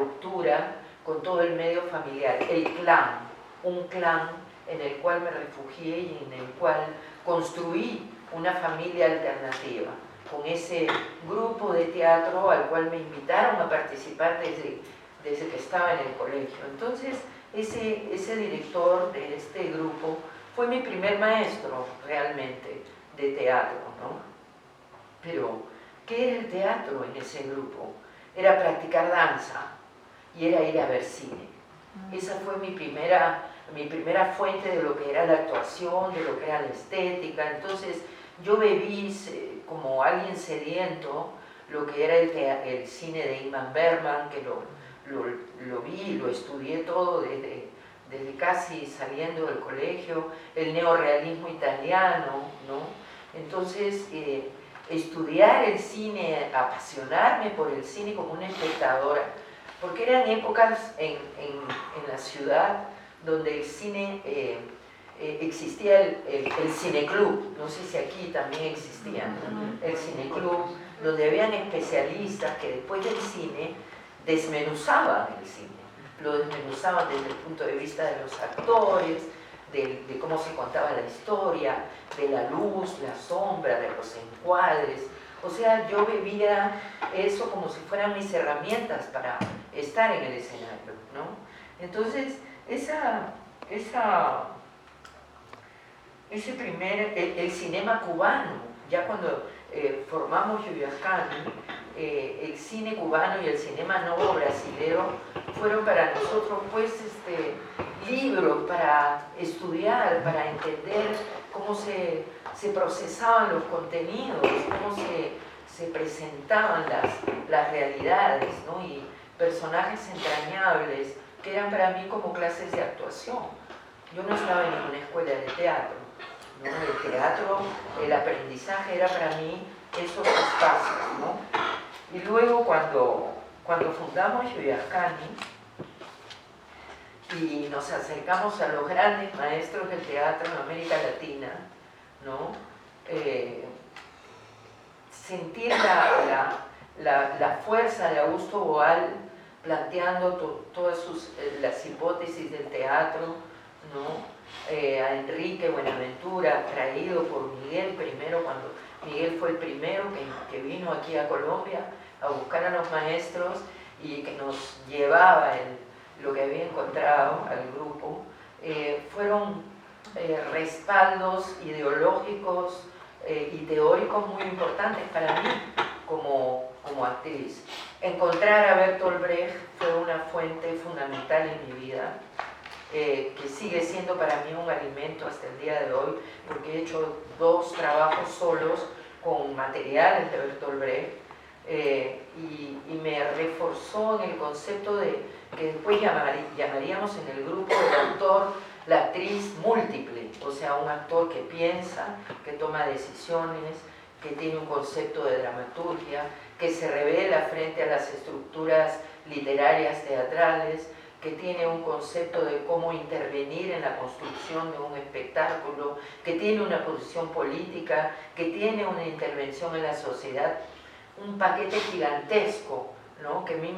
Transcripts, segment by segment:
ruptura con todo el medio familiar, el clan, un clan en el cual me refugié y en el cual construí una familia alternativa, con ese grupo de teatro al cual me invitaron a participar desde que estaba en el colegio. Entonces, ese director de este grupo fue mi primer maestro realmente de teatro, ¿no? Pero, ¿qué era el teatro en ese grupo? Era practicar danza y era ir a ver cine. Esa fue mi primera fuente de lo que era la actuación, de lo que era la estética. Entonces, yo bebí como alguien sediento lo que era el cine de Ingmar Bergman, que lo vi, lo estudié todo desde casi saliendo del colegio, el neorrealismo italiano, ¿no? Entonces, estudiar el cine, apasionarme por el cine como una espectadora, porque eran épocas en la ciudad donde el cine, existía el cineclub, no sé si aquí también existía, ¿no? El cineclub, donde habían especialistas que después del cine desmenuzaban el cine, lo desmenuzaban desde el punto de vista de los actores, de cómo se contaba la historia, de la luz, la sombra, de los encuadres. O sea, yo bebía eso como si fueran mis herramientas para estar en el escenario, ¿no? Entonces, el cinema cubano, ya cuando formamos Yuyascani, el cine cubano y el cinema nuevo brasilero fueron para nosotros pues libros para estudiar, para entender cómo se procesaban los contenidos, cómo se presentaban las realidades, ¿no? Y personajes entrañables que eran para mí como clases de actuación. Yo no estaba en ninguna escuela de teatro, ¿no? El teatro, el aprendizaje era para mí esos espacios, ¿no? Y luego cuando fundamos Yuyascani y nos acercamos a los grandes maestros del teatro en América Latina, ¿no? Sentir la fuerza de Augusto Boal planteando todas las hipótesis del teatro, ¿no? A Enrique Buenaventura, traído por Miguel primero, cuando Miguel fue el primero que vino aquí a Colombia a buscar a los maestros y que nos llevaba lo que había encontrado al grupo, fueron respaldos ideológicos y teóricos muy importantes para mí como actriz. Encontrar a Bertolt Brecht fue una fuente fundamental en mi vida, que sigue siendo para mí un alimento hasta el día de hoy, porque he hecho 2 trabajos solos con materiales de Bertolt Brecht, y me reforzó en el concepto de que después llamaríamos en el grupo del autor la actriz múltiple, o sea, un actor que piensa, que toma decisiones, que tiene un concepto de dramaturgia, que se revela frente a las estructuras literarias teatrales, que tiene un concepto de cómo intervenir en la construcción de un espectáculo, que tiene una posición política, que tiene una intervención en la sociedad, un paquete gigantesco, ¿no? Que a mí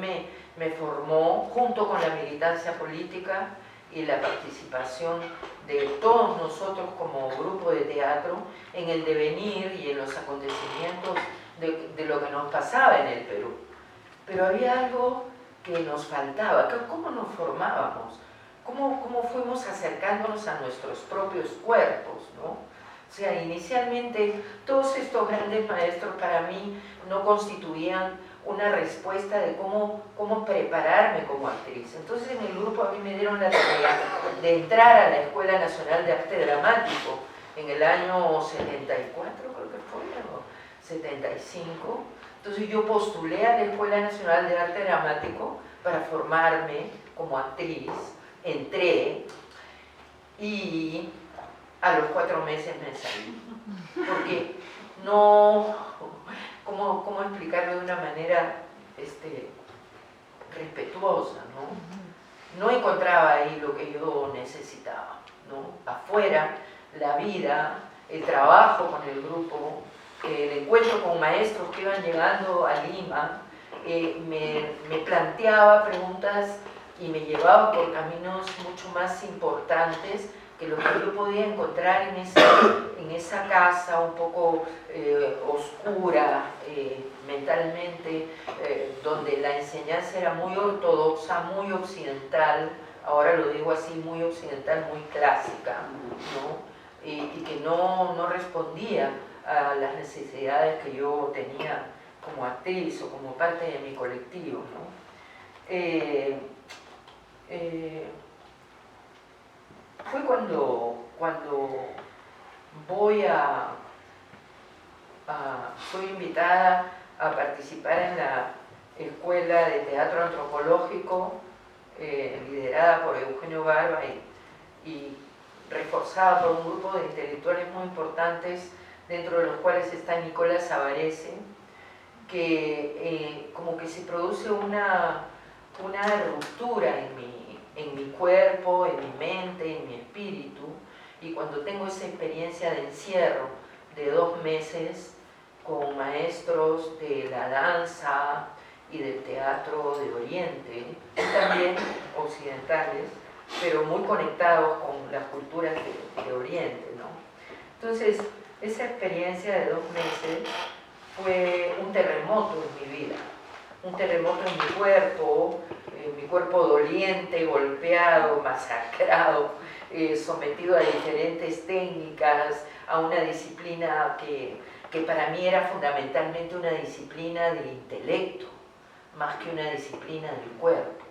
me formó junto con la militancia política y la participación de todos nosotros como grupo de teatro en el devenir y en los acontecimientos de lo que nos pasaba en el Perú. Pero había algo que nos faltaba. ¿Cómo nos formábamos? ¿Cómo fuimos acercándonos a nuestros propios cuerpos, ¿no? O sea, inicialmente todos estos grandes maestros para mí no constituían una respuesta de cómo prepararme como actriz. Entonces en el grupo a mí me dieron la tarea de entrar a la Escuela Nacional de Arte Dramático en el año 74, creo que fue, o 75. Entonces yo postulé a la Escuela Nacional de Arte Dramático para formarme como actriz, entré y a los 4 meses me salí, porque no, ¿cómo explicarlo de una manera respetuosa, ¿no? No encontraba ahí lo que yo necesitaba, ¿no? Afuera, la vida, el trabajo con el grupo, el encuentro con maestros que iban llegando a Lima, me planteaba preguntas y me llevaba por caminos mucho más importantes que lo que yo podía encontrar en esa casa un poco oscura mentalmente, donde la enseñanza era muy ortodoxa, muy occidental, ahora lo digo así, muy occidental, muy clásica, ¿no? Y que no respondía a las necesidades que yo tenía como actriz o como parte de mi colectivo, ¿no? Fue cuando soy invitada a participar en la Escuela de Teatro Antropológico, liderada por Eugenio Barba y reforzada por un grupo de intelectuales muy importantes, dentro de los cuales está Nicolás Savarese, que como que se produce una ruptura en mi cuerpo, en mi mente, en mi espíritu, y cuando tengo esa experiencia de encierro de 2 meses con maestros de la danza y del teatro de Oriente, y también occidentales, pero muy conectados con las culturas de Oriente, ¿no? Entonces, esa experiencia de 2 meses fue un terremoto en mi vida, un terremoto en mi cuerpo doliente, golpeado, masacrado, sometido a diferentes técnicas, a una disciplina que para mí era fundamentalmente una disciplina de intelecto, más que una disciplina del cuerpo.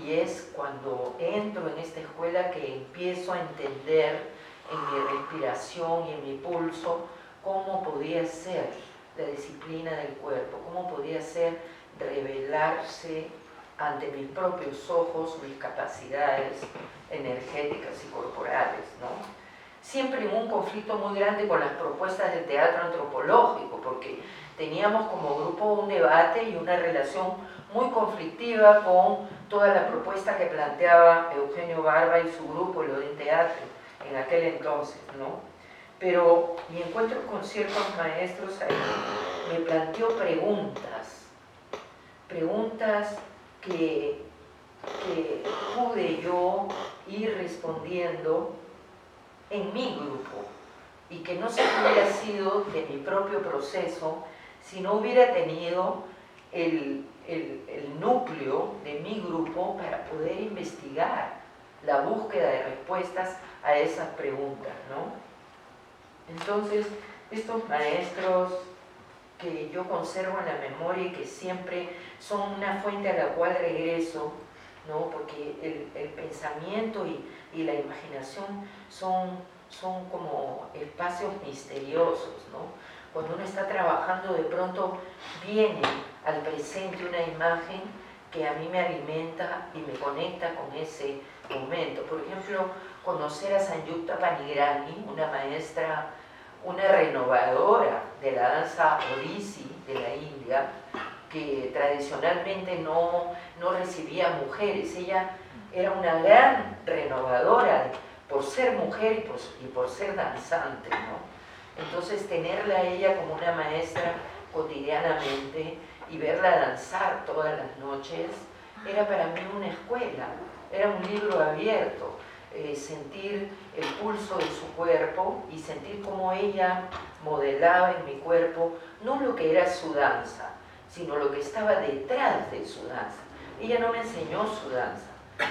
Y es cuando entro en esta escuela que empiezo a entender en mi respiración y en mi pulso cómo podía ser la disciplina del cuerpo, cómo podía ser revelarse ante mis propios ojos mis capacidades energéticas y corporales, ¿no? Siempre en un conflicto muy grande con las propuestas del teatro antropológico, porque teníamos como grupo un debate y una relación muy conflictiva con toda la propuesta que planteaba Eugenio Barba y su grupo, lo de teatro, en aquel entonces, ¿no? Pero mi encuentro con ciertos maestros ahí me planteó preguntas que pude yo ir respondiendo en mi grupo, y que no se hubiera sido de mi propio proceso si no hubiera tenido el núcleo de mi grupo para poder investigar la búsqueda de respuestas a esas preguntas, ¿no? Entonces, estos maestros que yo conservo en la memoria y que siempre son una fuente a la cual regreso, ¿no? Porque el pensamiento y la imaginación son como espacios misteriosos, ¿no? Cuando uno está trabajando, de pronto viene al presente una imagen que a mí me alimenta y me conecta con ese momento. Por ejemplo, conocer a Sanyukta Panigrani, una maestra, una renovadora de la danza Odissi de la India, que tradicionalmente no recibía mujeres. Ella era una gran renovadora por ser mujer y por ser danzante, ¿no? Entonces, tenerla a ella como una maestra cotidianamente y verla danzar todas las noches era para mí una escuela, era un libro abierto. Sentir el pulso de su cuerpo y sentir cómo ella modelaba en mi cuerpo no lo que era su danza, sino lo que estaba detrás de su danza. Ella no me enseñó su danza,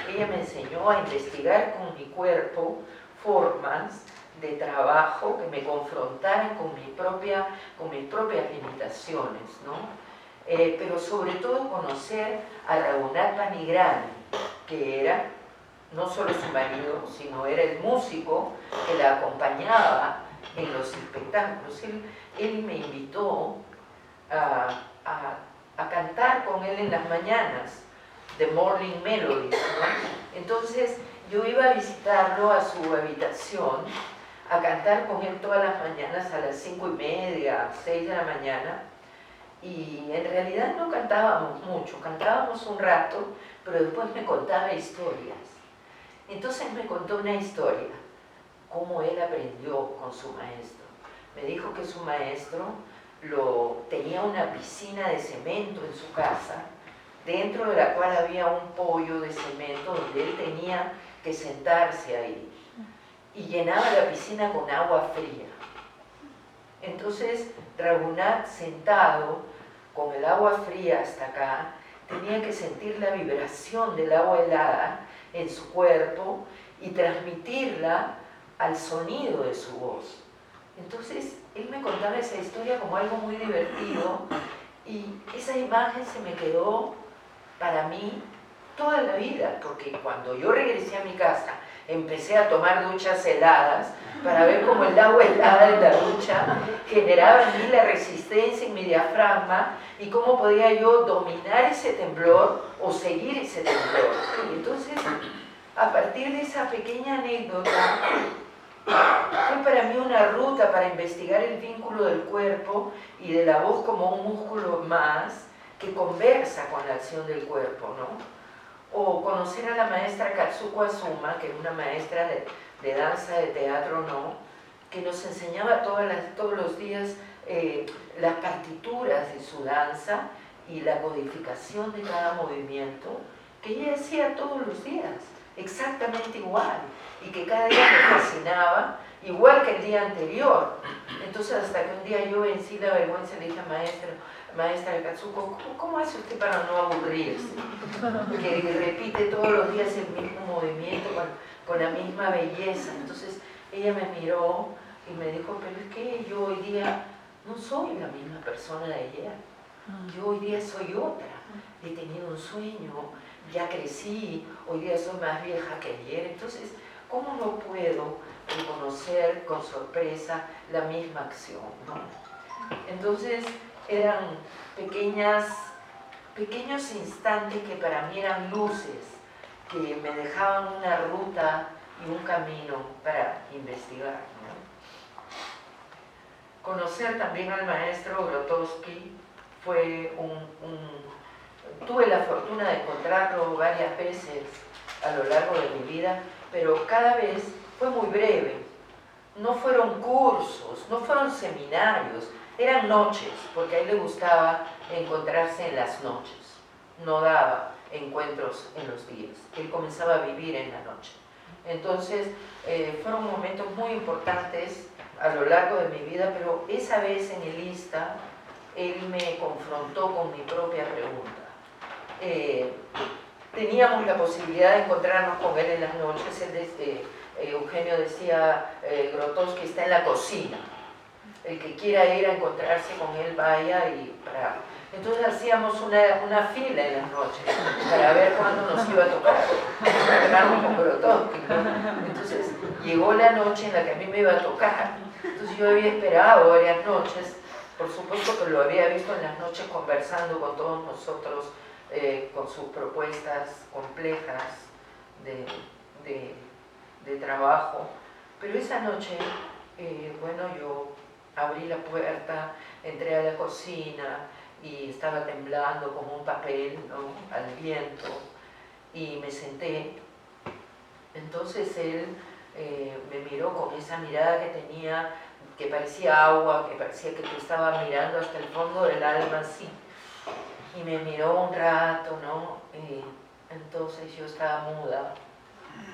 ella me enseñó a investigar con mi cuerpo formas de trabajo que me confrontaran con mis propias limitaciones, ¿no? Pero sobre todo conocer a Raghunath Panigrani, que era no solo su marido, sino era el músico que la acompañaba en los espectáculos. Él me invitó a cantar con él en las mañanas, The Morning Melodies, ¿no? Entonces yo iba a visitarlo a su habitación, a cantar con él todas las mañanas a las 5:30, 6 de la mañana, y en realidad no cantábamos mucho, cantábamos un rato, pero después me contaba historias. Entonces me contó una historia, cómo él aprendió con su maestro. Me dijo que su maestro tenía una piscina de cemento en su casa, dentro de la cual había un poyo de cemento donde él tenía que sentarse ahí, y llenaba la piscina con agua fría. Entonces Raghunath, sentado con el agua fría hasta acá, tenía que sentir la vibración del agua helada en su cuerpo y transmitirla al sonido de su voz. Entonces él me contaba esa historia como algo muy divertido, y esa imagen se me quedó para mí toda la vida, porque cuando yo regresé a mi casa empecé a tomar duchas heladas para ver cómo el agua helada de la ducha generaba en mí la resistencia en mi diafragma y cómo podía yo dominar ese temblor o seguir ese temblor. Y entonces, a partir de esa pequeña anécdota, fue para mí una ruta para investigar el vínculo del cuerpo y de la voz como un músculo más que conversa con la acción del cuerpo, ¿no? O conocer a la maestra Katsuko Azuma, que era una maestra de danza, de teatro, ¿no?, que nos enseñaba todos los días las partituras de su danza y la codificación de cada movimiento, que ella hacía todos los días, exactamente igual, y que cada día me fascinaba, igual que el día anterior. Entonces, hasta que un día yo vencí la vergüenza y le dije, maestra Katsuko, ¿cómo hace usted para no aburrirse? Que repite todos los días el mismo movimiento con la misma belleza. Entonces ella me miró y me dijo, pero es que yo hoy día no soy la misma persona de ayer. Yo hoy día soy otra. He tenido un sueño, ya crecí, hoy día soy más vieja que ayer. Entonces, ¿cómo no puedo reconocer con sorpresa la misma acción, ¿no? Entonces, eran pequeños instantes que para mí eran luces, que me dejaban una ruta y un camino para investigar, ¿no? Conocer también al maestro Grotowski fue tuve la fortuna de encontrarlo varias veces a lo largo de mi vida, pero cada vez fue muy breve. No fueron cursos, no fueron seminarios, eran noches, porque a él le gustaba encontrarse en las noches. No daba encuentros en los días. Él comenzaba a vivir en la noche. Entonces, fueron momentos muy importantes a lo largo de mi vida, pero esa vez en el ISTA, él me confrontó con mi propia pregunta. Teníamos la posibilidad de encontrarnos con él en las noches. Eugenio decía, Grotowski está en la cocina. El que quiera ir a encontrarse con él, vaya y para... Entonces hacíamos una fila en las noches para ver cuándo nos iba a tocar encontrarnos con Grotowski, ¿no? Entonces llegó la noche en la que a mí me iba a tocar. Entonces yo había esperado varias noches, por supuesto que lo había visto en las noches conversando con todos nosotros, con sus propuestas complejas de trabajo. Pero esa noche, bueno, yo abrí la puerta, entré a la cocina y estaba temblando como un papel, ¿no?, al viento, y me senté. Entonces él me miró con esa mirada que tenía, que parecía agua, que parecía que te estaba mirando hasta el fondo del alma, así. Y me miró un rato, ¿no? Entonces yo estaba muda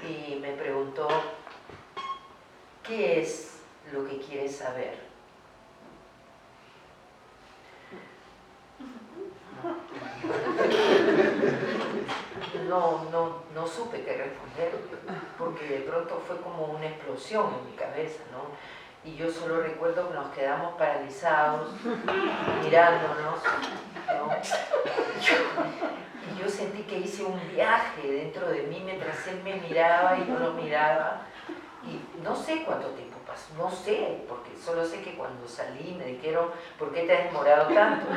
y me preguntó, ¿qué es lo que quieres saber? No supe qué responder, porque de pronto fue como una explosión en mi cabeza, ¿no? Y yo solo recuerdo que nos quedamos paralizados, mirándonos, ¿no? Y yo sentí que hice un viaje dentro de mí mientras él me miraba y yo lo miraba. Y no sé cuánto tiempo pasó, no sé, porque solo sé que cuando salí me dijeron, ¿por qué te has demorado tanto?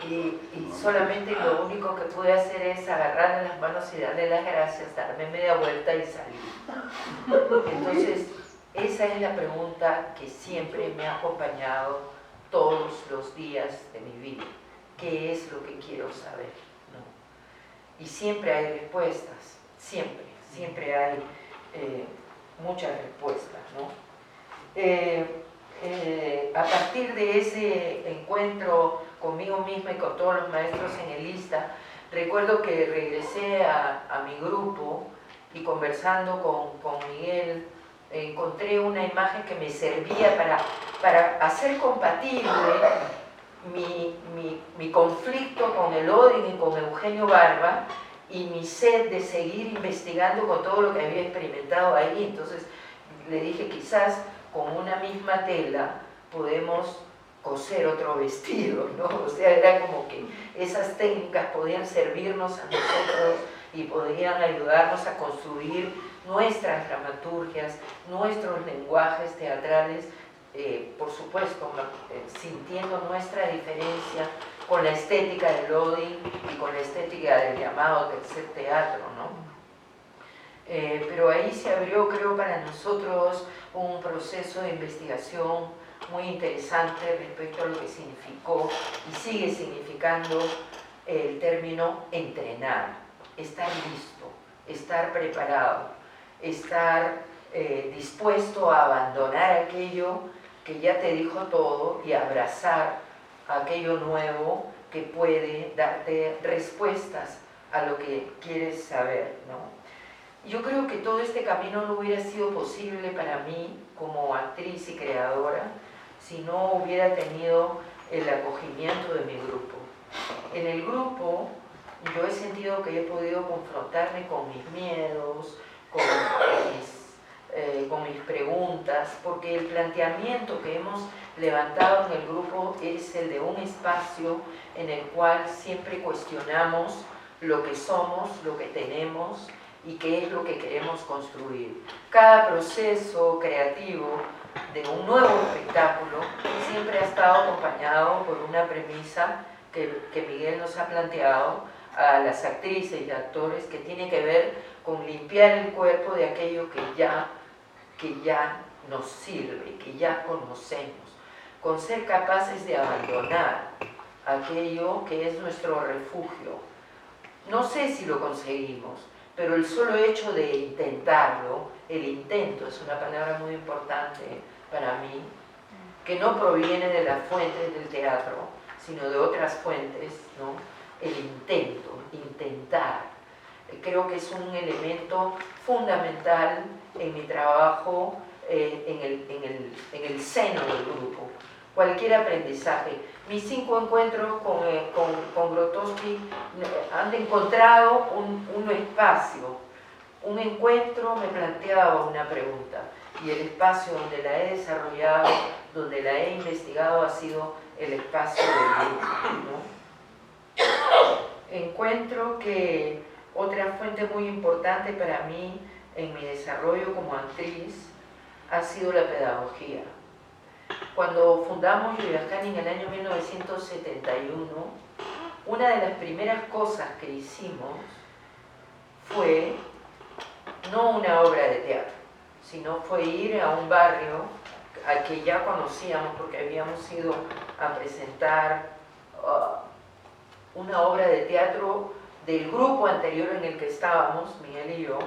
Y solamente lo único que pude hacer es agarrarle las manos y darle las gracias, darme media vuelta y salir. Entonces, esa es la pregunta que siempre me ha acompañado todos los días de mi vida. ¿Qué es lo que quiero saber? ¿No? Y siempre hay respuestas, siempre hay muchas respuestas, ¿no? a partir de ese encuentro conmigo misma y con todos los maestros en el ISTA, recuerdo que regresé a mi grupo y conversando con Miguel, encontré una imagen que me servía para hacer compatible mi conflicto con el Odin y con Eugenio Barba y mi sed de seguir investigando con todo lo que había experimentado ahí. Entonces le dije, quizás con una misma tela podemos coser otro vestido, ¿no? O sea, era como que esas técnicas podían servirnos a nosotros y podían ayudarnos a construir nuestras dramaturgias, nuestros lenguajes teatrales, por supuesto, sintiendo nuestra diferencia con la estética del Odin y con la estética del llamado tercer teatro, ¿no? Pero ahí se abrió, creo, para nosotros un proceso de investigación muy interesante respecto a lo que significó y sigue significando el término entrenar, estar listo, estar preparado, estar dispuesto a abandonar aquello que ya te dijo todo y abrazar aquello nuevo que puede darte respuestas a lo que quieres saber, ¿no? Yo creo que todo este camino no hubiera sido posible para mí como actriz y creadora si no hubiera tenido el acogimiento de mi grupo. En el grupo yo he sentido que he podido confrontarme con mis miedos, con mis preguntas, porque el planteamiento que hemos levantado en el grupo es el de un espacio en el cual siempre cuestionamos lo que somos, lo que tenemos y qué es lo que queremos construir. Cada proceso creativo de un nuevo espectáculo siempre ha estado acompañado por una premisa que Miguel nos ha planteado a las actrices y actores, que tiene que ver con limpiar el cuerpo de aquello que ya nos sirve, que ya conocemos, con ser capaces de abandonar aquello que es nuestro refugio. No sé si lo conseguimos, pero el solo hecho de intentarlo, el intento es una palabra muy importante para mí, que no proviene de las fuentes del teatro, sino de otras fuentes, ¿no? El intento, intentar. Creo que es un elemento fundamental en mi trabajo en el seno del grupo. Cualquier aprendizaje. Mis 5 encuentros con Grotowski han encontrado un espacio. Un encuentro me planteaba una pregunta y el espacio donde la he desarrollado, donde la he investigado, ha sido el espacio del grupo, ¿no? Encuentro que otra fuente muy importante para mí en mi desarrollo como actriz ha sido la pedagogía. Cuando fundamos Yoyacán en el año 1971, una de las primeras cosas que hicimos fue no una obra de teatro, sino fue ir a un barrio al que ya conocíamos porque habíamos ido a presentar una obra de teatro del grupo anterior en el que estábamos, Miguel y yo,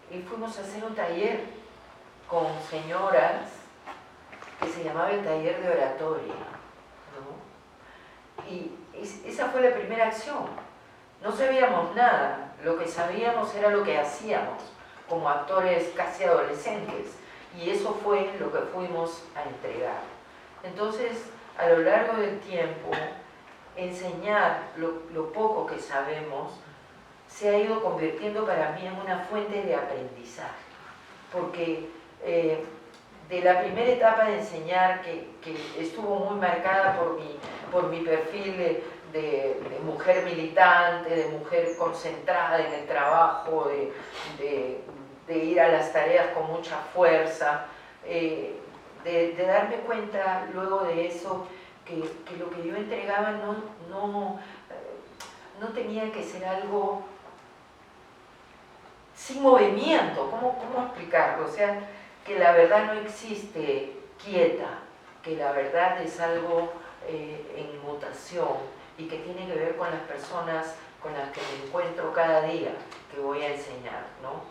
y fuimos a hacer un taller con señoras que se llamaba el taller de oratoria, ¿no? Y esa fue la primera acción. No sabíamos nada, lo que sabíamos era lo que hacíamos como actores casi adolescentes, y eso fue lo que fuimos a entregar. Entonces, a lo largo del tiempo, enseñar lo poco que sabemos se ha ido convirtiendo para mí en una fuente de aprendizaje, porque de la primera etapa de enseñar, que estuvo muy marcada por mi perfil de mujer militante, de mujer concentrada en el trabajo, de ir a las tareas con mucha fuerza, de darme cuenta luego de eso que lo que yo entregaba no tenía que ser algo sin movimiento. ¿Cómo explicarlo? O sea, que la verdad no existe quieta, que la verdad es algo en mutación y que tiene que ver con las personas con las que me encuentro cada día que voy a enseñar, ¿no?